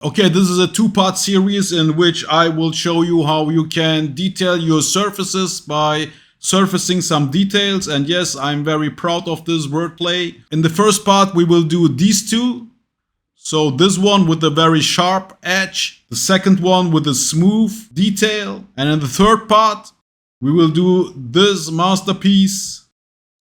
Okay, this is a two-part series in which I will show you how you can detail your surfaces by surfacing some details. And yes, I'm very proud of this wordplay. In the first part, we will do these two. So this one with a very sharp edge, the second one with a smooth detail. And in the third part, we will do this masterpiece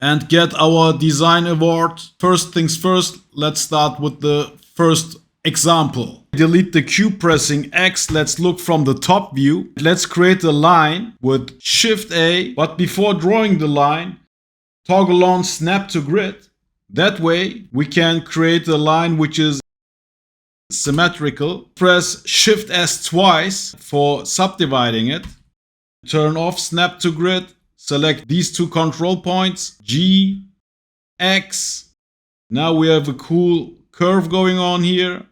and get our design award. First things first, let's start with the first example. Delete the cube, pressing X. Let's look from the top view. Let's create a line with Shift A, but before drawing the line, toggle on Snap to Grid. That way we can create a line which is symmetrical. Press Shift S twice for subdividing it. Turn off Snap to Grid. Select these two control points, G, X. Now we have a cool curve going on here.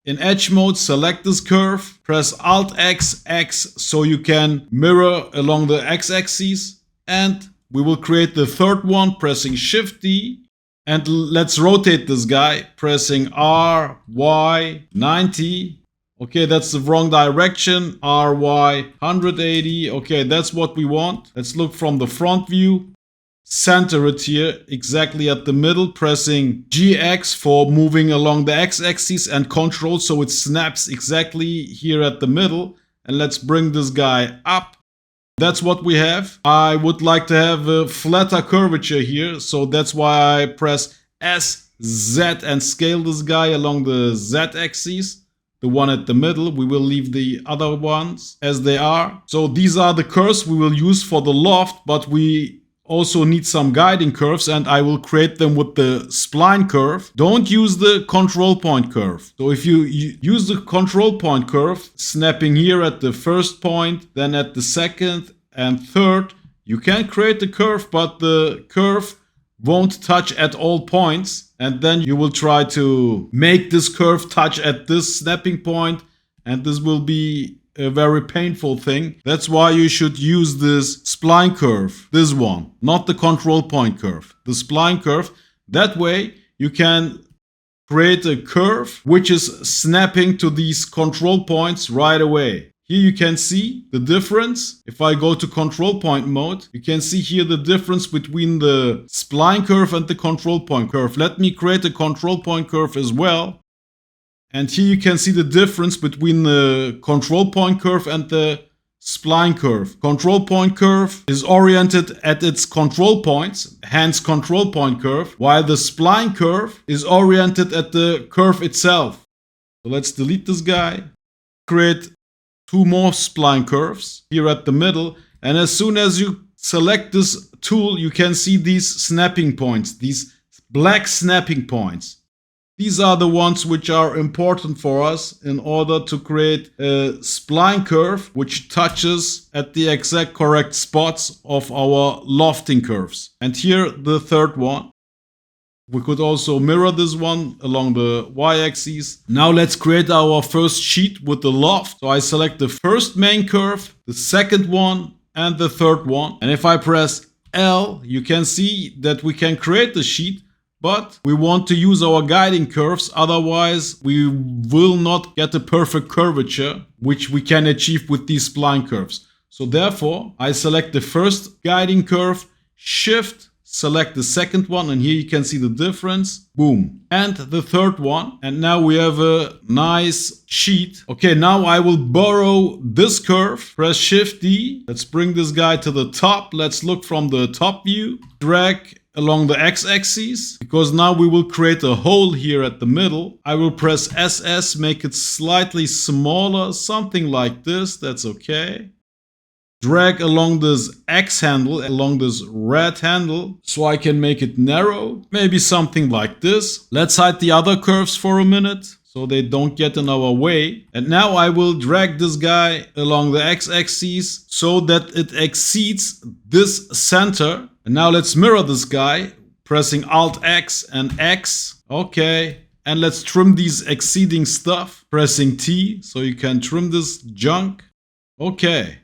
In edge mode, select this curve. Press Alt X, X, so you can mirror along the X-axis. And we will create the third one, pressing Shift D. And let's rotate this guy, pressing R, Y, 90. Okay, that's the wrong direction. R, Y, 180. Okay, that's what we want. Let's look from the front view. Center it here, exactly at the middle, pressing GX for moving along the X-axis and Control so it snaps exactly here at the middle. And let's bring this guy up. That's what we have. I would like to have a flatter curvature here, so that's why I press S, Z and scale this guy along the Z-axis. The one at the middle. We will leave the other ones as they are. So these are the curves we will use for the loft, but we also need some guiding curves, and I will create them with the spline curve. Don't use the control point curve. So if you use the control point curve, snapping here at the first point, then at the second and third, you can create the curve, but the curve won't touch at all points. And then you will try to make this curve touch at this snapping point, and this will be a very painful thing. That's why you should use this spline curve, this one, not the control point curve, the spline curve. That way you can create a curve which is snapping to these control points right away. Here you can see the difference. If I go to control point mode, you can see here the difference between the spline curve and the control point curve. Let me create a control point curve as well. And here you can see the difference between the control point curve and the spline curve. Control point curve is oriented at its control points, hence control point curve, while the spline curve is oriented at the curve itself. So let's delete this guy. Create two more spline curves here at the middle. And as soon as you select this tool, you can see these snapping points, these black snapping points. These are the ones which are important for us in order to create a spline curve which touches at the exact correct spots of our lofting curves. And here the third one. We could also mirror this one along the y-axis. Now let's create our first sheet with the loft. So I select the first main curve, the second one, and the third one. And if I press L, you can see that we can create the sheet. But we want to use our guiding curves, otherwise we will not get a perfect curvature, which we can achieve with these spline curves. So therefore, I select the first guiding curve, Shift, select the second one, and here you can see the difference. Boom. And the third one. And now we have a nice sheet. Okay, now I will borrow this curve. Press Shift D. Let's bring this guy to the top. Let's look from the top view. Drag along the X-axis, because now we will create a hole here at the middle. I will press SS, make it slightly smaller, something like this. That's okay. Drag along this X handle, along this red handle, so I can make it narrow. Maybe something like this. Let's hide the other curves for a minute, so they don't get in our way. And now I will drag this guy along the X-axis so that it exceeds this center. And now let's mirror this guy, pressing Alt X and X. Okay. And let's trim these exceeding stuff, pressing T, so you can trim this junk. Okay.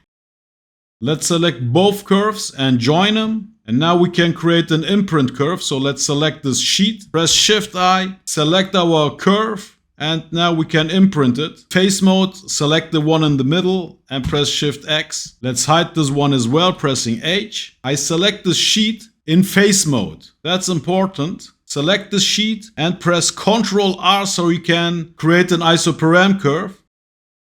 Let's select both curves and join them. And now we can create an imprint curve. So let's select this sheet, press Shift I, select our curve, And now we can imprint it. Face mode, select the one in the middle and press Shift X. Let's hide this one as well, pressing H. I select the sheet in face mode. That's important. Select the sheet and press Ctrl R so you can create an isoparam curve.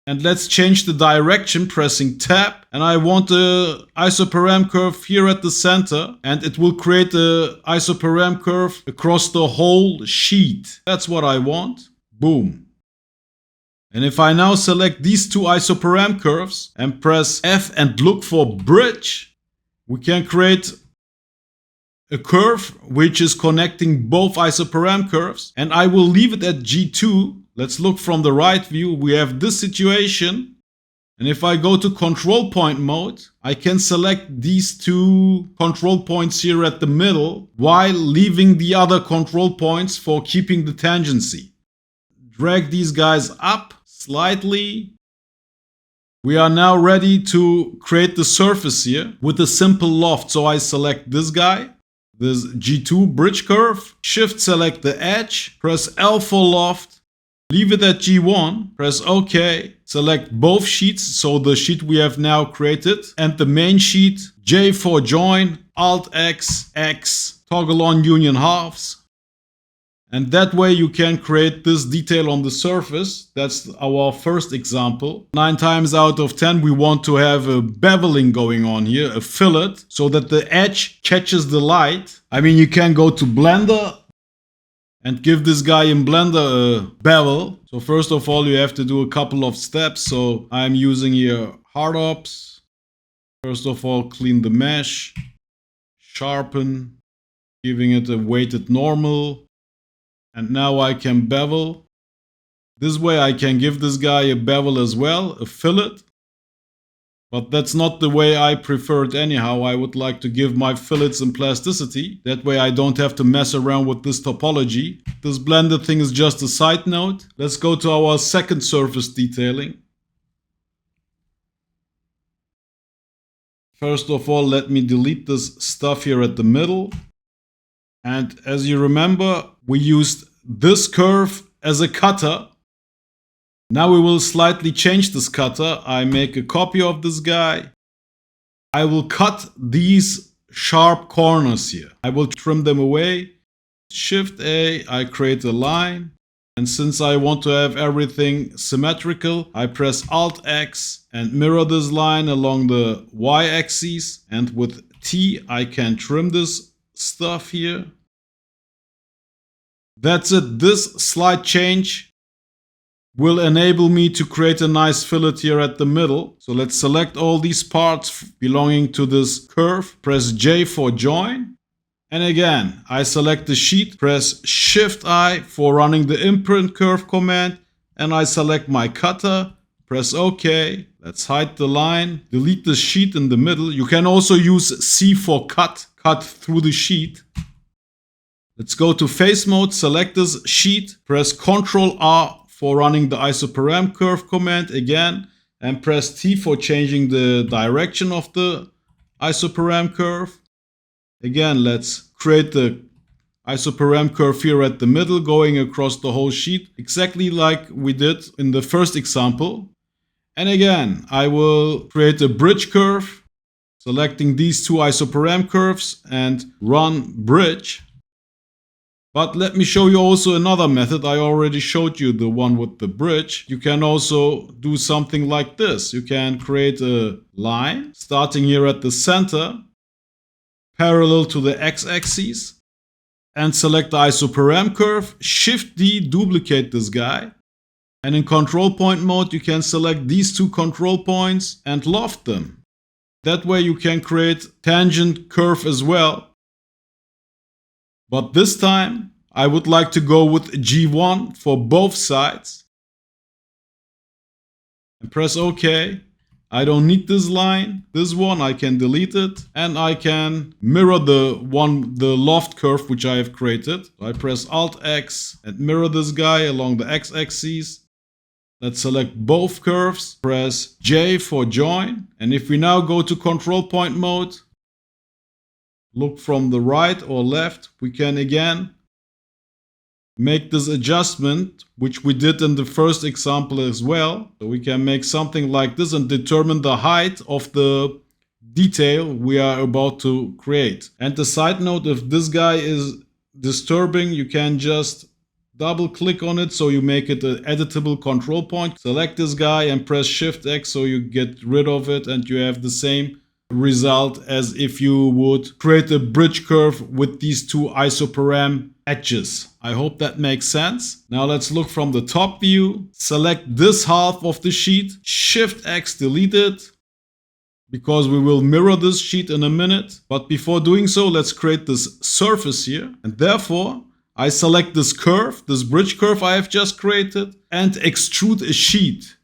And let's change the direction pressing Tab. And I want the isoparam curve here at the center. And it will create the isoparam curve across the whole sheet. That's what I want. Boom. And if I now select these two isoparam curves and press F and look for bridge, we can create a curve which is connecting both isoparam curves. And I will leave it at G2. Let's look from the right view. We have this situation. And if I go to control point mode, I can select these two control points here at the middle while leaving the other control points for keeping the tangency. Drag these guys up slightly. We are now ready to create the surface here with a simple loft. So I select this guy, this G2 bridge curve, shift select the edge, press L for loft. Leave it at G1, press OK, select both sheets, so the sheet we have now created, and the main sheet, J for join, Alt X, X, toggle on union halves. And that way you can create this detail on the surface. That's our first example. 9 times out of 10 we want to have a beveling going on here, a fillet, so that the edge catches the light. I mean, you can go to Blender and give this guy in Blender a bevel. So first of all, you have to do a couple of steps. So I'm using here hard ops. First of all, clean the mesh, sharpen, giving it a weighted normal. And now I can bevel. This way I can give this guy a bevel as well, a fillet. But that's not the way I prefer it anyhow. I would like to give my fillets in plasticity. That way I don't have to mess around with this topology. This blended thing is just a side note. Let's go to our second surface detailing. First of all, let me delete this stuff here at the middle. And as you remember, we used this curve as a cutter. Now we will slightly change this cutter. I make a copy of this guy. I will cut these sharp corners here. I will trim them away. Shift A, I create a line. And since I want to have everything symmetrical, I press Alt X and mirror this line along the Y axis. And with T, I can trim this stuff here. That's it. This slight change will enable me to create a nice fillet here at the middle. So let's select all these parts belonging to this curve. Press J for join. And again, I select the sheet, press Shift I for running the imprint curve command. And I select my cutter, press OK. Let's hide the line, delete the sheet in the middle. You can also use C for cut through the sheet. Let's go to face mode, select this sheet, press Ctrl R for running the isoparam curve command again, and press T for changing the direction of the isoparam curve. Again, let's create the isoparam curve here at the middle going across the whole sheet, exactly like we did in the first example. And again, I will create a bridge curve, selecting these two isoparam curves and run bridge. But let me show you also another method. I already showed you the one with the bridge. You can also do something like this. You can create a line starting here at the center, parallel to the x-axis, and select the isoparam curve. Shift D, duplicate this guy. And in control point mode, you can select these two control points and loft them. That way you can create tangent curve as well. But this time, I would like to go with G1 for both sides. And press OK. I don't need this line. This one, I can delete it. And I can mirror the loft curve which I have created. I press Alt X and mirror this guy along the x-axis. Let's select both curves. Press J for join. And if we now go to control point mode, look from the right or left, we can again make this adjustment, which we did in the first example as well. So we can make something like this and determine the height of the detail we are about to create. And a side note, if this guy is disturbing, you can just double click on it so you make it an editable control point. Select this guy and press Shift X so you get rid of it, and you have the same result as if you would create a bridge curve with these two isoparam edges. I hope that makes sense. Now let's look from the top view. Select this half of the sheet, Shift X, delete it, because we will mirror this sheet in a minute. But before doing so, let's create this surface here. And therefore, I select this curve, this bridge curve I have just created, and extrude a sheet.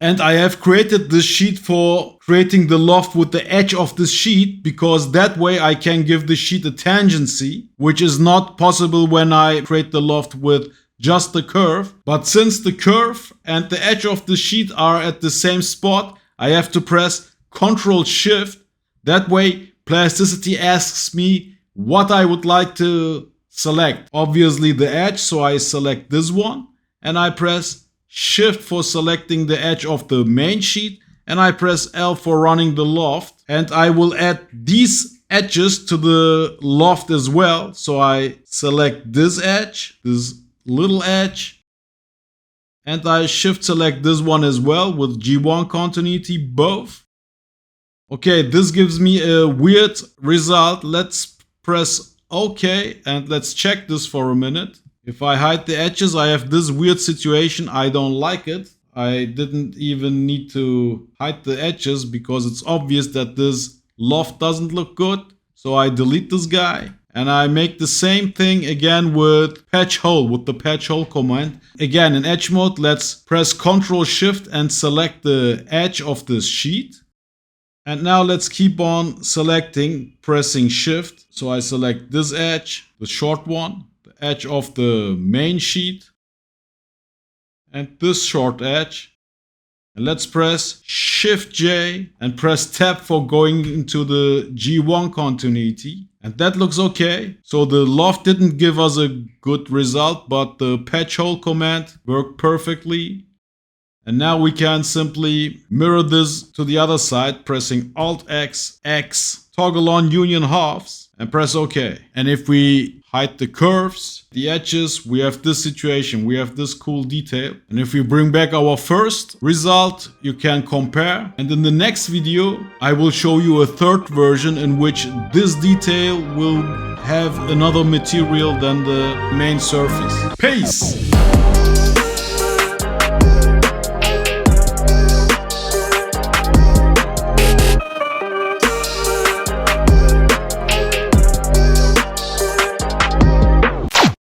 And I have created this sheet for creating the loft with the edge of this sheet, because that way I can give the sheet a tangency, which is not possible when I create the loft with just the curve. But since the curve and the edge of the sheet are at the same spot, I have to press Ctrl Shift. That way Plasticity asks me what I would like to select. Obviously the edge, so I select this one, and I press Shift for selecting the edge of the main sheet, and I press L for running the loft. And I will add these edges to the loft as well. So I select this edge, this little edge, and I shift select this one as well with G1 continuity both. Okay, this gives me a weird result. Let's press OK and let's check this for a minute. If I hide the edges, I have this weird situation. I don't like it. I didn't even need to hide the edges because it's obvious that this loft doesn't look good. So I delete this guy. And I make the same thing again with patch hole, with the patch hole command. Again, in edge mode, let's press Ctrl Shift and select the edge of this sheet. And now let's keep on selecting, pressing Shift. So I select this edge, the short one, the edge of the main sheet, and this short edge. And let's press Shift J and press Tab for going into the G1 continuity. And that looks okay. So the loft didn't give us a good result, but the patch hole command worked perfectly. And now we can simply mirror this to the other side, pressing Alt X, X, toggle on union halves, and press OK. And if we hide the curves, the edges, we have this situation, we have this cool detail. And if we bring back our first result, you can compare. And in the next video, I will show you a third version in which this detail will have another material than the main surface. Peace!